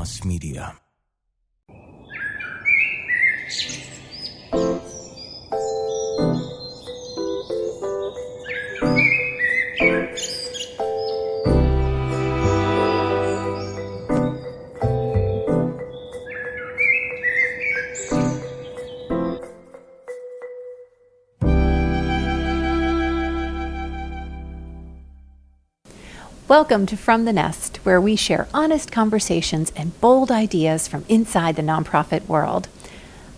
Mass Media. Welcome to From the Nest, where we share honest conversations and bold ideas from inside the nonprofit world.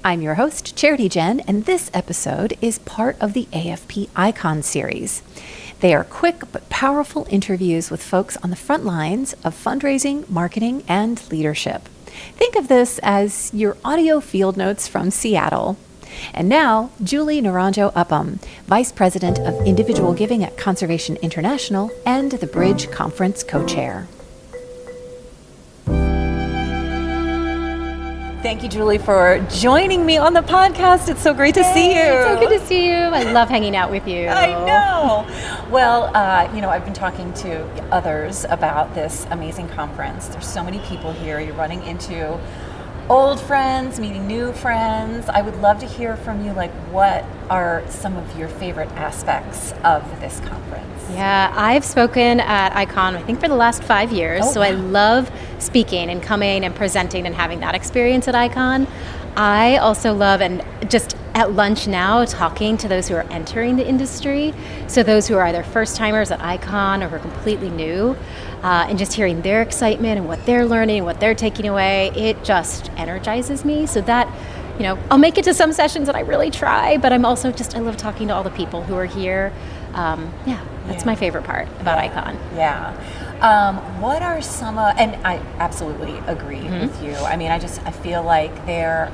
I'm your host, Charity Jen, and this episode is part of the AFP Icon series. They are quick but powerful interviews with folks on the front lines of fundraising, marketing, and leadership. Think of this as your audio field notes from Seattle. And now, Julie Naranjo-Upham, Vice President of Individual Giving at Conservation International and the Bridge Conference co-chair. Thank you, Julie, for joining me on the podcast. It's so great to see you. It's so good to see you. I love hanging out with you. I know. Well, I've been talking to others about this amazing conference. There's so many people here. You're running into old friends, meeting new friends. I would love to hear from you, what are some of your favorite aspects of this conference? Yeah, I've spoken at ICON, I think, for the last 5 years. Oh, so wow. I love speaking and coming and presenting and having that experience at ICON. I also love, and just at lunch now, talking to those who are entering the industry. So those who are either first timers at ICON or who are completely new, and just hearing their excitement and what they're learning, what they're taking away, it just energizes me. So that, I'll make it to some sessions that I really try, but I love talking to all the people who are here. That's my favorite part about ICON. Yeah. What are some, and I absolutely agree with you. I mean, I feel like they're,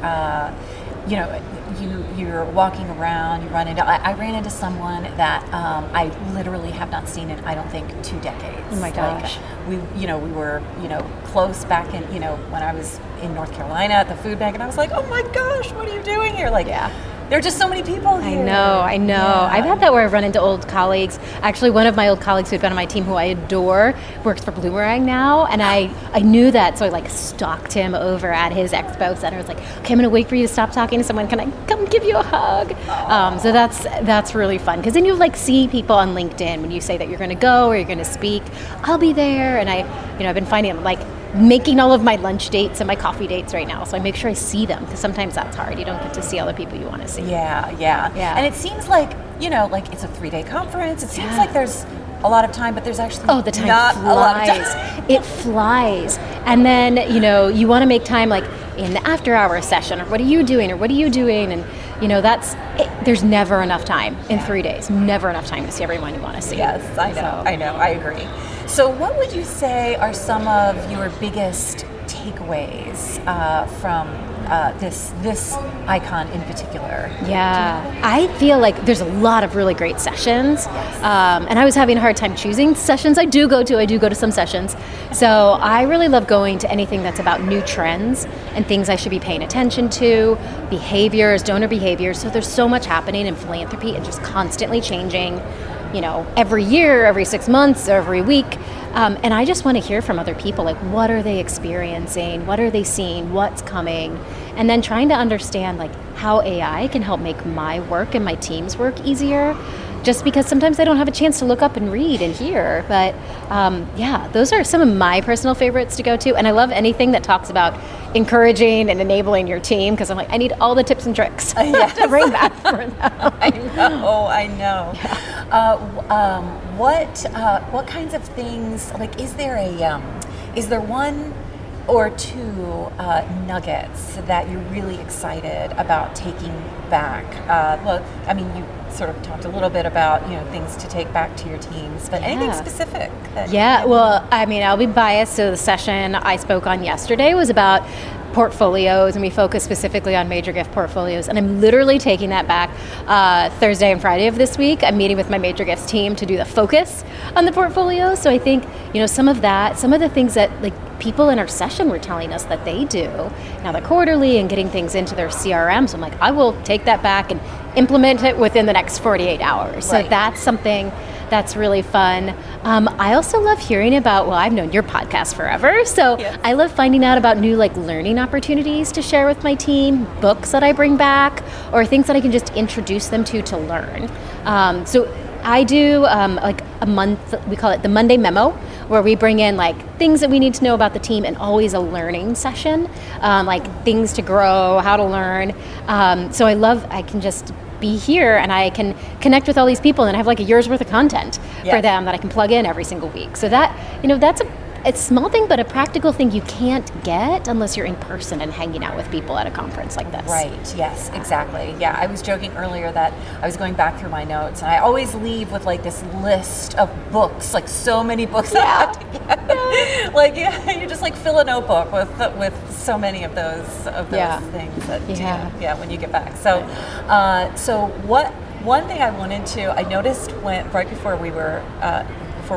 you're walking around, you run into, I ran into someone that I literally have not seen in, I don't think, 2 decades. Oh my gosh. We were, close back in, when I was in North Carolina at the food bank, and I was like, oh my gosh, what are you doing here? There are just so many people here. I know. Yeah. I've had that where I've run into old colleagues. Actually, one of my old colleagues who'd been on my team, who I adore, works for Bloomerang now, and I knew that, so I stalked him over at his expo center. I was like, okay, I'm going to wait for you to stop talking to someone. Can I come give you a hug? So that's really fun, because then you see people on LinkedIn when you say that you're going to go or you're going to speak. I'll be there, and I've been finding making all of my lunch dates and my coffee dates right now, so I make sure I see them, because sometimes that's hard. You don't get to see all the people you want to see. Yeah. And it seems like it's a 3-day conference. It seems like there's a lot of time, but there's actually the time not flies. A lot of time. It flies. And then, you want to make time in the after-hour session, or what are you doing, and there's never enough time in 3 days. Never enough time to see everyone you want to see. Yes, I know, I agree. So what would you say are some of your biggest takeaways from this icon in particular? Yeah, I feel like there's a lot of really great sessions, and I was having a hard time choosing sessions. I do go to some sessions, so I really love going to anything that's about new trends and things I should be paying attention to, behaviors, donor behaviors. So there's so much happening in philanthropy and just constantly changing, every year, every 6 months, every week. And I just want to hear from other people, what are they experiencing? What are they seeing? What's coming? And then trying to understand how AI can help make my work and my team's work easier, just because sometimes I don't have a chance to look up and read and hear. But those are some of my personal favorites to go to. And I love anything that talks about encouraging and enabling your team, because I'm I need all the tips and tricks to bring back for them. I know. Yeah. What kinds of things, is there one or two nuggets that you're really excited about taking back? You sort of talked a little bit about, things to take back to your teams, but anything specific? I'll be biased. So the session I spoke on yesterday was about portfolios, and we focus specifically on major gift portfolios. And I'm literally taking that back Thursday and Friday of this week. I'm meeting with my major gifts team to do the focus on the portfolio. So I think, some of the things that people in our session were telling us that they do now, the quarterly and getting things into their CRM. So I'm I will take that back and implement it within the next 48 hours. So Right. that's something that's really fun. I also love hearing about, well, I've known your podcast forever, so Yes. I love finding out about new learning opportunities to share with my team, books that I bring back, or things that I can just introduce them to learn. So I do a month, we call it the Monday Memo, where we bring in things that we need to know about the team and always a learning session, things to grow, how to learn. So I can just be here and I can connect with all these people and I have a year's worth of content for them that I can plug in every single week. So that, that's it's a small thing, but a practical thing you can't get unless you're in person and hanging out with people at a conference like this. Right, yes, exactly. Yeah, I was joking earlier that I was going back through my notes and I always leave with this list of books, so many books that I have to get. You just fill a notebook with so many of those things that when you get back. So one thing I noticed right before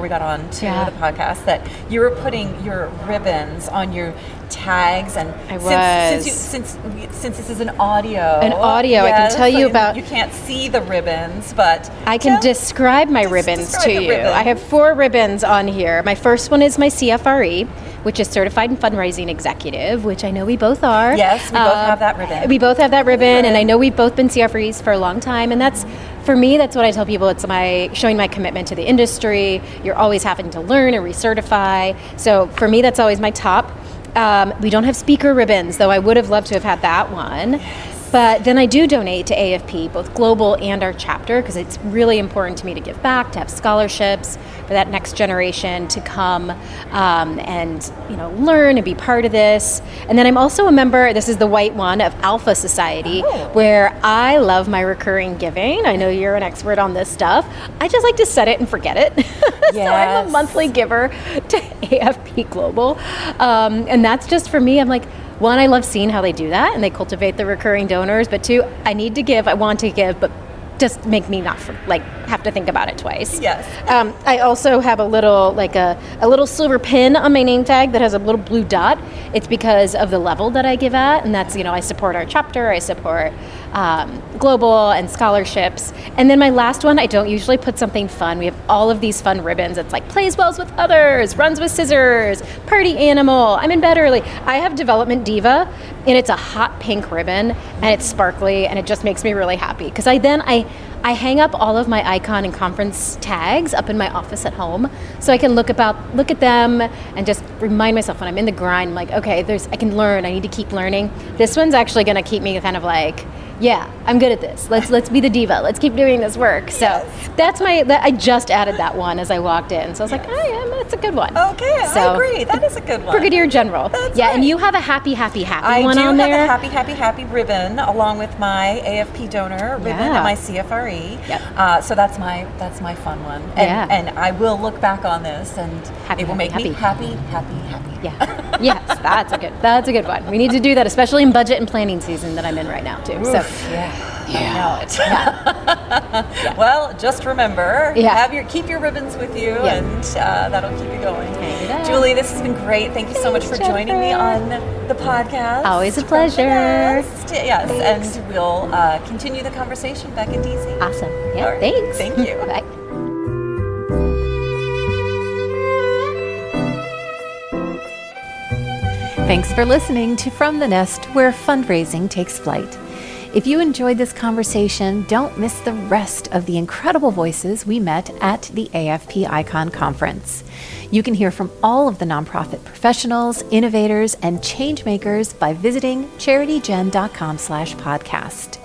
we got on to the podcast that you were putting your ribbons on your tags, and since this is an audio, I can tell you about. You can't see the ribbons, but I can describe my ribbons to you. I have 4 ribbons on here. My first one is my CFRE, which is Certified in Fundraising Executive, which I know we both are. Yes, we both have that ribbon. We both have that ribbon, and I know we've both been CFREs for a long time, and for me, that's what I tell people. It's showing my commitment to the industry. You're always having to learn and recertify. So for me, that's always my top. We don't have speaker ribbons, though I would have loved to have had that one. But then I do donate to AFP, both global and our chapter, because it's really important to me to give back, to have scholarships for that next generation to come and learn and be part of this. And then I'm also a member, this is the white one, of Alpha Society, where I love my recurring giving. I know you're an expert on this stuff. I just like to set it and forget it. So I'm a monthly giver to AFP Global. And that's just for me, I'm one, I love seeing how they do that and they cultivate the recurring donors, but 2, I need to give, I want to give, but just make me not have to think about it twice. Yes. I also have a little a little silver pin on my name tag that has a little blue dot. It's because of the level that I give at, and that's I support our chapter, I support global and scholarships. And then my last one, I don't usually put something fun. We have all of these fun ribbons. It's plays well with others, runs with scissors, party animal, I'm in bed early. I have Development Diva, and it's a hot pink ribbon, and it's sparkly, and it just makes me really happy because I hang up all of my icon and conference tags up in my office at home, so I can look at them and just remind myself when I'm in the grind, I'm okay, I can learn, I need to keep learning. This one's actually going to keep me kind of yeah, I'm good at this. Let's be the diva. Let's keep doing this work. So that's I just added that one as I walked in. So I was that's a good one. Okay, so, I agree. That is a good one. Brigadier General. That's right. And you have a happy one on there. I do have a happy ribbon along with my AFP donor ribbon and my CFRE. Yep. So that's my fun one. And I will look back on this and it will make me happy. Yeah. Yes, that's a good one. We need to do that, especially in budget and planning season that I'm in right now too. Oof, so I know it. Well, just remember, keep your ribbons with you, and that'll keep you going. Julie, this has been great. Thank you so much for joining me on the podcast. Always a pleasure. Yes, and we'll continue the conversation back in DC. Awesome. Yeah, right. Thanks. Thank you. Bye. Thanks for listening to From the Nest, where fundraising takes flight. If you enjoyed this conversation, don't miss the rest of the incredible voices we met at the AFP Icon Conference. You can hear from all of the nonprofit professionals, innovators, and changemakers by visiting charitygen.com/podcast.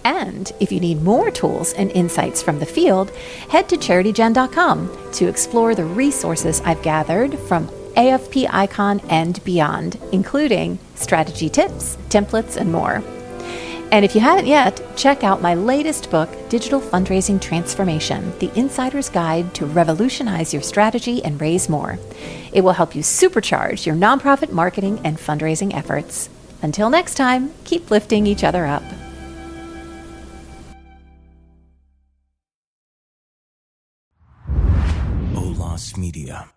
And if you need more tools and insights from the field, head to charitygen.com to explore the resources I've gathered from AFP Icon and beyond, including strategy tips, templates, and more. And if you haven't yet, check out my latest book, Digital Fundraising Transformation, The Insider's Guide to Revolutionize Your Strategy and Raise More. It will help you supercharge your nonprofit marketing and fundraising efforts. Until next time, keep lifting each other up. Lost Media.